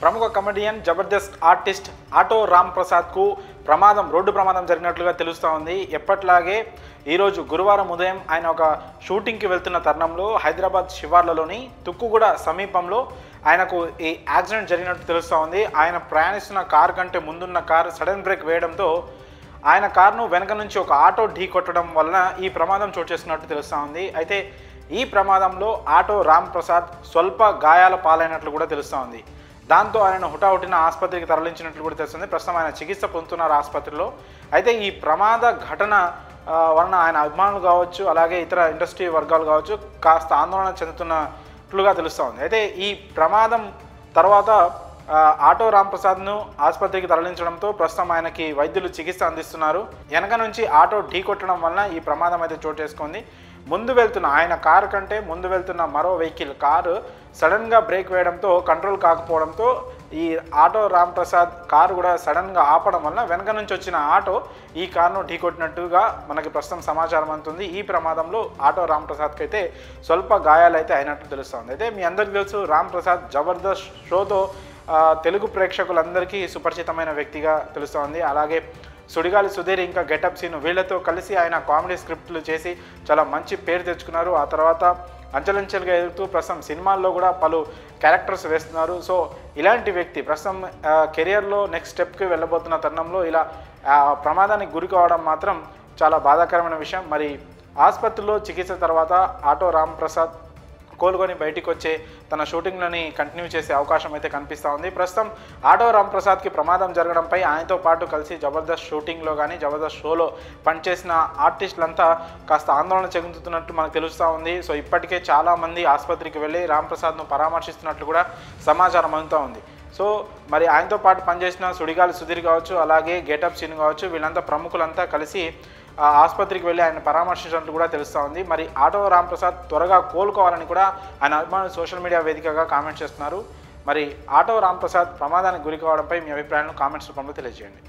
ప్రముఖ comedian Jabardasth artist auto Ram ప్రసాద్కు రోడ్డు ప్రమాదం జరిగినట్లుగా తెలుస్తూ ఉంది. ఎప్పట్లాగే ఈరోజు గురువారం ఉదయం ఆయన ఒక షూటింగ్కి వెళ్తున్న తరుణంలో హైదరాబాద్ శివార్లలోని తుక్కుగూడ సమీపంలో ఆయనకు ఈ యాక్సిడెంట్ జరిగినట్టు తెలుస్తూ ఉంది. ఆయన ప్రయాణిస్తున్న కారు కంటే ముందున్న కారు సడన్ బ్రేక్ వేయడంతో ఆయన కారును వెనక నుంచి ఒక ఆటో ఢీ కొట్టడం వలన ఈ ప్రమాదం చోటు చేసుకున్నట్టు తెలుస్తూ ఉంది. అయితే ఈ ప్రమాదంలో ఆటో రామ్ ప్రసాద్ స్వల్ప గాయాల పాలైనట్లు కూడా తెలుస్తూ ఉంది. దాంతో ఆయన హుటాహుటిన ఆసుపత్రికి తరలించినట్లు కూడా తెలుస్తుంది. ప్రస్తుతం ఆయన చికిత్స పొందుతున్నారు ఆసుపత్రిలో. అయితే ఈ ప్రమాద ఘటన వలన ఆయన అభిమానులు కావచ్చు, అలాగే ఇతర ఇండస్ట్రీ వర్గాలు కావచ్చు కాస్త ఆందోళన చెందుతున్నట్లుగా తెలుస్తూ ఉంది. అయితే ఈ ప్రమాదం తర్వాత ఆటో రామ్ ప్రసాద్ను ఆసుపత్రికి తరలించడంతో ప్రస్తుతం ఆయనకి వైద్యులు చికిత్స అందిస్తున్నారు. వెనక నుంచి ఆటో ఢీ కొట్టడం వలన ఈ ప్రమాదం అయితే చోటు చేసుకుంది. ముందు వెళ్తున్న ఆయన కారు కంటే ముందు వెళ్తున్న మరో వెహికల్ కారు సడన్గా బ్రేక్ వేయడంతో కంట్రోల్ కాకపోవడంతో ఈ ఆటో రామ్ ప్రసాద్ కారు కూడా సడన్గా ఆపడం వలన వెనక నుంచి వచ్చిన ఆటో ఈ కారును ఢీకొట్టినట్టుగా మనకి ప్రస్తుతం సమాచారం అందుతుంది. ఈ ప్రమాదంలో ఆటో రామ్ ప్రసాద్కి అయితే స్వల్ప గాయాలు అయితే అయినట్టు తెలుస్తుంది. అయితే మీ అందరికీ తెలుసు, రామ్ ప్రసాద్ జబర్దస్త్ షోతో తెలుగు ప్రేక్షకులందరికీ సుపరిచితమైన వ్యక్తిగా తెలుస్తోంది. అలాగే సుడిగాలి సుధీర్ ఇంకా గెటప్ సీను వీళ్ళతో కలిసి ఆయన కామెడీ స్క్రిప్ట్లు చేసి చాలా మంచి పేరు తెచ్చుకున్నారు. ఆ తర్వాత అంచెలంచెలుగా ఎదుగుతూ ప్రస్తుతం సినిమాల్లో కూడా పలు క్యారెక్టర్స్ వేస్తున్నారు. సో ఇలాంటి వ్యక్తి ప్రస్తుతం కెరియర్లో నెక్స్ట్ స్టెప్కి వెళ్ళబోతున్న తరుణంలో ఇలా ప్రమాదానికి గురి కావడం మాత్రం చాలా బాధాకరమైన విషయం. మరి ఆసుపత్రిలో చికిత్స తర్వాత ఆటో రామ్ ప్రసాద్ కోలుకొని బయటికి వచ్చే తన షూటింగ్లని కంటిన్యూ చేసే అవకాశం అయితే కనిపిస్తూ ఉంది. ప్రస్తుతం ఆటో రామ్ ప్రసాద్కి ప్రమాదం జరగడంపై ఆయనతో పాటు కలిసి జబర్దస్త్ షూటింగ్లో కానీ జబర్దస్త్ షోలో పనిచేసిన ఆర్టిస్టులంతా కాస్త ఆందోళన చెందుతున్నట్టు మనకు తెలుస్తూ ఉంది. సో ఇప్పటికే చాలామంది ఆసుపత్రికి వెళ్ళి రామ్ ప్రసాద్ను పరామర్శిస్తున్నట్లు కూడా సమాచారం అందుతూ ఉంది. సో మరి ఆయనతో పాటు పనిచేసిన సుడిగాలి సుధీర్ కావచ్చు, అలాగే గెటప్ సీన్ కావచ్చు, వీళ్ళంతా ప్రముఖులంతా కలిసి ఆసుపత్రికి వెళ్ళి ఆయన పరామర్శించినట్టు కూడా తెలుస్తూ ఉంది. మరి ఆటో రామ్ ప్రసాద్ త్వరగా కోలుకోవాలని కూడా ఆయన అభిమానులు సోషల్ మీడియా వేదికగా కామెంట్ చేస్తున్నారు. మరి ఆటో రామ్ ప్రసాద్ ప్రమాదానికి గురి కావడంపై మీ అభిప్రాయాలను కామెంట్స్ రూపంలో తెలియజేయండి.